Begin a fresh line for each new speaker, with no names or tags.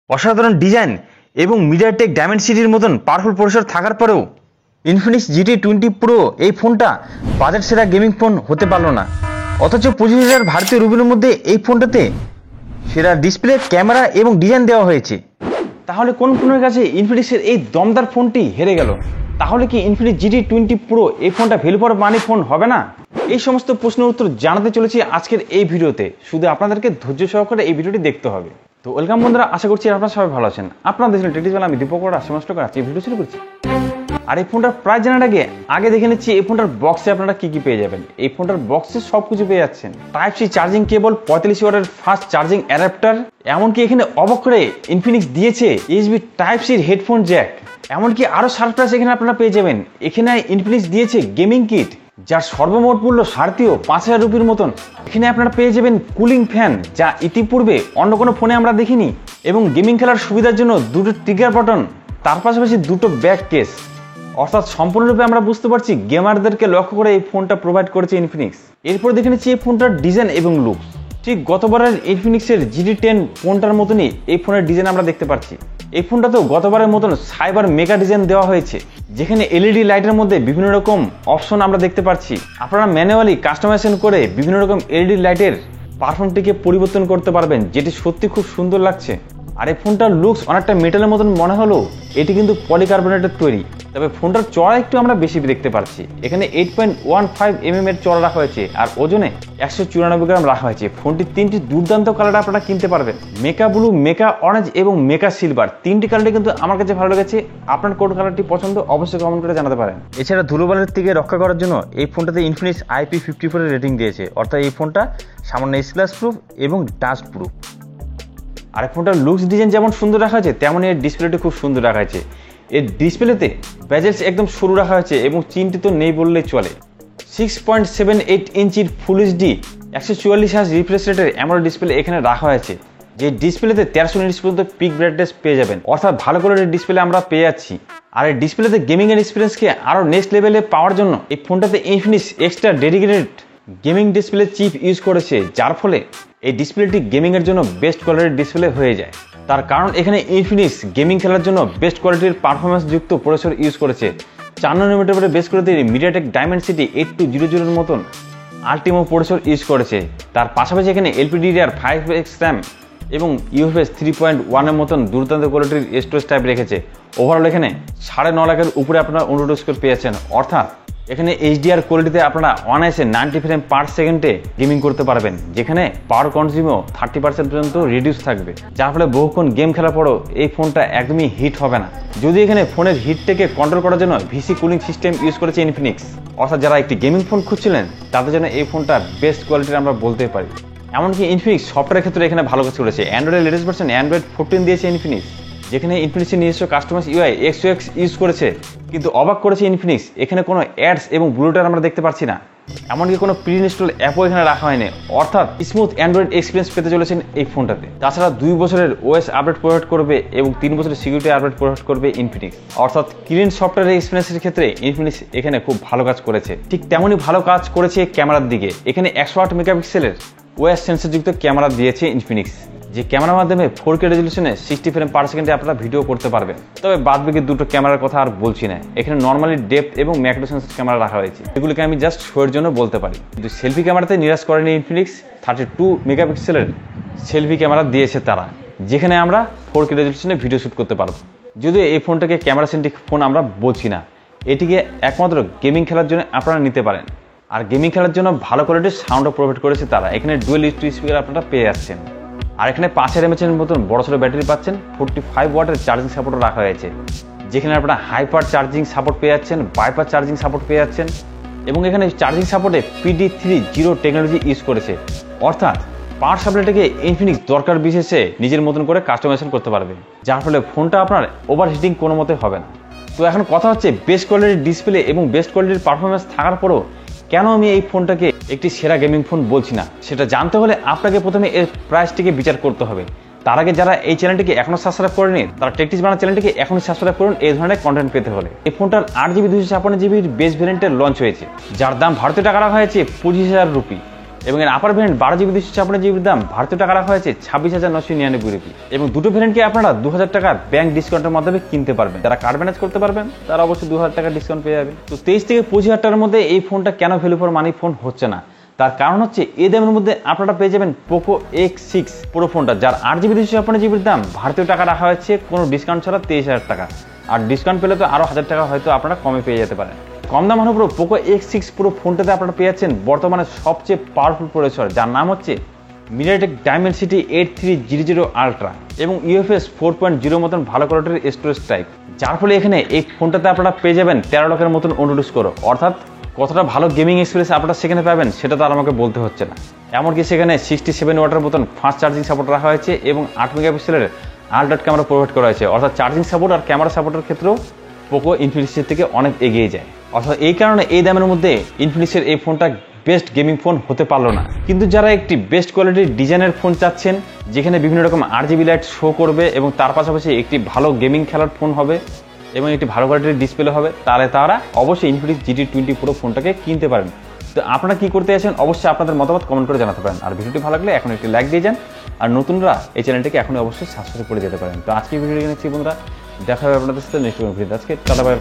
অসাধারণ ডিজাইন এবং মিডিয়াটেক ডায়মেনসিটির মতন পাওয়ারফুল প্রসেসর থাকার পরেও ইনফিনিক্স GT20 Pro এই ফোনটা বাজেট সেরা গেমিং ফোন হতে পারলো না। অথচ 25,000 ভারতীয় রুপির মধ্যে এই ফোনটাতে সেরা ডিসপ্লে, ক্যামেরা এবং ডিজাইন দেওয়া হয়েছে। তাহলে কোন ফোনের কাছে ইনফিনিক্সের এই দমদার ফোনটি হেরে গেল? তাহলে কি ইনফিনিক্স GT20 Pro এই ফোনটা ভ্যালু ফর মানি ফোন হবে না? এই সমস্ত প্রশ্নের উত্তর জানাতে চলেছি আজকের এই ভিডিওতে। শুধু আপনাদেরকে ধৈর্য সহকারে এই ভিডিওটি দেখতে হবে। তো ওয়েলকাম বন্ধুরা, আশা করছি আপনারা সবাই ভালো আছেন। আপনারা দেখছেন টেকটিক্স বাংলা, আমি দীপক বড়ুয়া আজকে ভিডিও শুরু করছি। আর এই ফোনটার প্রাইস জানার আগে দেখে নিচ্ছি এই ফোনটার বক্সে আপনারা কি কি পেয়ে যাবেন। এই ফোনটার বক্সে সবকিছু পেয়ে যাচ্ছেন। Type-C চার্জিং কেবল, 45 ওয়াটের ফাস্ট চার্জিং অ্যাডাপ্টার, এমনকি এখানে অবাক করে ইনফিনিক্স দিয়েছে USB Type-C হেডফোন জ্যাক। এমনকি আরো সারপ্রাইজ এখানে আপনারা পেয়ে যাবেন। এখানে ইনফিনিক্স দিয়েছে গেমিং কিট, যার সর্বমোট মূল্য 5,500 রুপির মতন। এখানে আপনারা পেয়ে যাবেন কুলিং ফ্যান, যা ইতিপূর্বে অন্য কোনো ফোনে আমরা দেখিনি, এবং গেমিং খেলার সুবিধার জন্য দুটো ট্রিগার বাটন, তার পাশাপাশি দুটো ব্যাক কেস। অর্থাৎ সম্পূর্ণরূপে আমরা বুঝতে পারছি গেমারদেরকে লক্ষ্য করে এই ফোনটা প্রোভাইড করেছে ইনফিনিক্স। এরপর দেখে নিচ্ছি এই ফোনটার ডিজাইন এবং লুকস। ঠিক গতবারের ইনফিনিক্সের GT10 ফোনটার মতনই এই ফোনের ডিজাইন আমরা দেখতে পাচ্ছি। এই ফোনটাতেও গতবারের মতন সাইবার মেগা ডিজাইন দেওয়া হয়েছে, যেখানে LED লাইটের মধ্যে বিভিন্ন রকম অপশন আমরা দেখতে পাচ্ছি। আপনারা ম্যানুয়ালি কাস্টমাইজেশন করে বিভিন্ন রকম LED লাইটের পারফরমেন্সটিকে পরিবর্তন করতে পারবেন, যেটি সত্যি খুব সুন্দর লাগছে। আর এই ফোনটার লুকস অনেকটা মেটালের মতন মনে হলো এটি কিন্তু পলিকার্বনেটের তৈরি। তবে ফোনটার চড়া একটু আমরা বেশি দেখতে পাচ্ছি। এখানে 8.15 mm এর চড়া রাখা হয়েছে, আর ওজনে 194 গ্রাম রাখা হয়েছে। ফোনটির তিনটি দুর্দান্ত কালার আপনারা কিনতে পারবেন, মেকা ব্লু, মেকা অরেঞ্জ এবং মেকা সিলভার। তিনটি কালারটি কিন্তু আমার কাছে ভালো লেগেছে। আপনার কোন কালারটি পছন্দ অবশ্যই কমেন্ট করে জানাতে পারেন। এছাড়া ধুলোবালির থেকে রক্ষা করার জন্য এই ফোনটাতে ইনফিনিক্স IP54 এর রেটিং দিয়েছে, অর্থাৎ এই ফোনটা সামান্য স্প্ল্যাশ প্রুফ এবং ডাস্ট প্রুফ। আর ফোনটার লুকস ডিজাইন যেমন সুন্দর রাখা হয়েছে, তেমনই এর ডিসপ্লেটি খুব সুন্দর রাখা হয়েছে। এর ডিসপ্লেতে বেজেলস একদম সরু রাখা হয়েছে এবং চিহ্নিত নেই বললেই চলে। 6.78 ইঞ্চির ফুল HD 144 হার্জ রিফ্রেশ রেটের অ্যামোলেড ডিসপ্লে এখানে রাখা হয়েছে, যে ডিসপ্লেতে 1300 নিটস পর্যন্ত পিক ব্রাইটনেস পেয়ে যাবেন, অর্থাৎ ভালো কোয়ালিটির ডিসপ্লে আমরা পেয়ে যাচ্ছি। আর এই ডিসপ্লেতে গেমিং এর এক্সপিরিয়েন্সকে আরো নেক্সট লেভেলে পাওয়ার জন্য এই ফোনটাতে Infinix extra dedicated gaming display chip use করেছে, যার ফলে এই ডিসপ্লেটি গেমিং এর জন্য বেস্ট কোয়ালিটির ডিসপ্লে হয়ে যায়। তার কারণ এখানে ইনফিনিক্স গেমিং খেলার জন্য বেস্ট কোয়ালিটির পারফরমেন্স যুক্ত প্রসেসর ইউজ করেছে। 4 nm বেস করে মিডিয়াটেক ডায়মেনসিটি 8200 এর মতন আল্টিমো প্রসেসর ইউজ করেছে। তার পাশাপাশি এখানে LPDDR5X RAM এবং UFS 3.1 এর মতন দুর্দান্ত কোয়ালিটির স্টোরেজ টাইপ রেখেছে। ওভারঅল এখানে 9.5 লাখের উপরে আপনারা অনুরোধ স্কোর পেয়েছেন, অর্থাৎ এখানে HDR কোয়ালিটিতে আপনারা অনায়াসে 90 ফ্রেম পার সেকেন্ডে গেমিং করতে পারবেন, যেখানে পাওয়ার কনজিউমও 30% পর্যন্ত রিডিউস থাকবে, যার ফলে বহুক্ষণ গেম খেলার পরও এই ফোনটা একদমই হিট হবে না। যদি এখানে ফোনের হিটটাকে কন্ট্রোল করার জন্য VC কুলিং সিস্টেম ইউজ করেছে ইনফিনিক্স, অর্থাৎ যারা একটি গেমিং ফোন খুঁজছিলেন তাদের জন্য এই ফোনটা বেস্ট কোয়ালিটির আমরা বলতে পারি। এমনকি ইনফিনিক্স সফটওয়্যারের ক্ষেত্রে এখানে ভালো কাজ করেছে। অ্যান্ড্রয়েডের লেটেস্ট ভার্সন Android 14 দিয়েছে ইনফিনিক্স, যেখানে ইনফিনিক্সের নিজস্ব কাস্টমাইজ UI XUX ইউজ করেছে। কিন্তু অবাক করেছে ইনফিনিক্স, এখানে কোনো অ্যাডস এবং ব্লুটার আমরা দেখতে পাচ্ছি না। এমনকি কোনো প্রি ইনস্টল অ্যাপও এখানে রাখা হয়নি, অর্থাৎ স্মুথ অ্যান্ড্রয়েড এক্সপিরিয়েন্স পেতে চলেছেন এই ফোনটাতে। তাছাড়া 2 বছরের OS আপডেট প্রোভাইড করবে এবং 3 বছরের সিকিউরিটি আপডেট প্রোভাইড করবে ইনফিনিক্স, অর্থাৎ ক্লিন সফটওয়্যার এক্সপিরিয়েন্সের ক্ষেত্রে ইনফিনিক্স এখানে খুব ভালো কাজ করেছে। ঠিক তেমনই ভালো কাজ করেছে ক্যামেরার দিকে। এখানে 108 মেগাপিক্সেলের OIS সেন্সরযুক্ত ক্যামেরা দিয়েছে ইনফিনিক্স, যে ক্যামেরার মাধ্যমে 4K রেজলিউশনে 60 ফ্রেম পার সেকেন্ডে আপনারা ভিডিও করতে পারবেন। তবে বাদবাকি দুটো ক্যামেরার কথা আর বলছি না। এখানে নর্মালি ডেপথ এবং ম্যাক্রো সেন্সর ক্যামেরা রাখা হয়েছে, এগুলোকে আমি জাস্ট শোয়ের জন্য বলতে পারি। কিন্তু সেলফি ক্যামেরাতে নিরাশ করেনি ইনফিনিক্স। 32 মেগাপিক্সেলের সেলফি ক্যামেরা দিয়েছে তারা, যেখানে আমরা 4K রেজলিউশনে ভিডিও শ্যুট করতে পারবো। যদিও এই ফোনটাকে ক্যামেরা সেন্ট্রিক ফোন আমরা বলছি না, এটিকে একমাত্র গেমিং খেলার জন্য আপনারা নিতে পারেন। আর গেমিং খেলার জন্য ভালো কোয়ালিটির সাউন্ডও প্রোভাইড করেছে তারা। এখানে ডুয়েল স্পিকার আপনারা পেয়ে যাচ্ছেন। আর এখানে 5000 mAh এর মতন বড় ছোট ব্যাটারি পাচ্ছেন। 45 ওয়াটের চার্জিং সাপোর্টও রাখা হয়েছে, যেখানে আপনারা হাইপার চার্জিং সাপোর্ট পেয়ে যাচ্ছেন, বাইপার চার্জিং সাপোর্ট পেয়ে যাচ্ছেন। এবং এখানে চার্জিং সাপোর্টে PD30 টেকনোলজি ইউজ করেছে, অর্থাৎ পাওয়ার সাপ্লাইটাকে ইনফিনিক্স দরকার বিশেষে নিজের মতন করে কাস্টমাইজেশন করতে পারবে, যার ফলে ফোনটা আপনার ওভারহিটিং কোনো মতে হবে না। তো এখন কথা হচ্ছে, বেস্ট কোয়ালিটির ডিসপ্লে এবং বেস্ট কোয়ালিটির পারফরমেন্স থাকার পরও কেন আমি এই ফোনটাকে একটি সেরা গেমিং ফোন বলছি না? সেটা জানতে হলে আপনাকে প্রথমে এর প্রাইসটিকে বিচার করতে হবে। তার আগে যারা এই চ্যানেলটিকে এখনো সাবস্ক্রাইব করেনি, তারা টেকটিক্স বাংলা চ্যানেলটিকে এখনই সাবস্ক্রাইব করুন এই ধরনের কন্টেন্ট পেতে হলে। এই ফোনটার 8GB 256GB বেস ভ্যারিয়েন্টের লঞ্চ হয়েছে, যার দাম ভারতীয় টাকা রাখা হয়েছে 25,000 রুপি। এবং এর আপার ভ্যারিয়েন্ট 12GB 256GB দাম ভারতীয় টাকা রাখা হয়েছে 26,999 রুপি। এবং দুটো ভ্যারিয়েন্টকে আপনারা 2000 টাকা ব্যাংক ডিসকাউন্টের মাধ্যমে কিনতে পারবেন। যারা কার্ড ম্যানেজ করতে পারবেন তারা অবশ্যই 2000 টাকা ডিসকাউন্ট পেয়ে যাবে। তো 23 থেকে 25,000 টাকার মধ্যে এই ফোনটা কেন ভ্যালু ফর মানি ফোন হচ্ছে না, তার কারণ হচ্ছে এই দামের মধ্যে আপনারা পেয়ে যাবেন পোকো X6 Pro ফোনটা, যার 8GB 256GB দাম ভারতীয় টাকা রাখা হয়েছে কোনো ডিসকাউন্ট ছাড়া 23,000 টাকা। আর ডিসকাউন্ট পেলে তো আরো 1000 টাকা হয়তো আপনারা কমে পেয়ে যেতে পারেন। কম দাম হলো পুরো পোকো X6 Pro ফোনটাতে আপনারা পেয়ে যাচ্ছেন বর্তমানে সবচেয়ে পাওয়ারফুল প্রসেসর, যার নাম হচ্ছে মিডিয়াটেক ডাইমেনসিটি 8300 আলট্রা এবং UFS 4.0 মতন ভালো কোয়ালিটির স্টোরেজ টাইপ, যার ফলে এখানে এই ফোনটাতে আপনারা পেয়ে যাবেন 13 লাখের মতন অনুরোধ স্কোর। অর্থাৎ কতটা ভালো গেমিং এক্সপিরিয়েন্স আপনারা সেখানে পাবেন সেটা তো আর আমাকে বলতে হচ্ছে না। এমনকি সেখানে 67 ওয়াটের মতন ফাস্ট চার্জিং সাপোর্ট রাখা হয়েছে এবং 8 মেগাপিক্সেলের আলট্রা ক্যামেরা প্রোভাইড করা হয়েছে। অর্থাৎ চার্জিং সাপোর্ট আর ক্যামেরা সাপোর্টের ক্ষেত্রেও পোকো ইনফিনিক্সের থেকে অনেক এগিয়ে যায়। অর্থাৎ এই কারণে এই দামের মধ্যে ইনফিনিক্সের এই ফোনটা বেস্ট গেমিং ফোন হতে পারলো না। কিন্তু যারা একটি বেস্ট কোয়ালিটির ডিজাইনের ফোন চাচ্ছেন, যেখানে বিভিন্ন রকম RGB লাইট শো করবে এবং তার পাশাপাশি একটি ভালো গেমিং খেলার ফোন হবে এবং একটি ভালো কোয়ালিটির ডিসপ্লে হবে, তাহলে তারা অবশ্যই ইনফিনিক্স GT20 Pro ফোনটাকে কিনতে পারেন। তো আপনারা কি করতে আছেন অবশ্যই আপনাদের মতামত কমেন্ট করে জানাতে পারেন। আর ভিডিওটি ভালো লাগলে এখন একটি লাইক দিয়ে যান, আর নতুনরা এই চ্যানেলটিকে এখনই অবশ্যই সাবস্ক্রাইব করে যেতে পারেন। তো আজকে ভিডিও নিচ্ছি বন্ধুরা, দেখা হবে আপনাদের সাথে নেক্সট ভিডিওতে। আজকে টাটা বাই।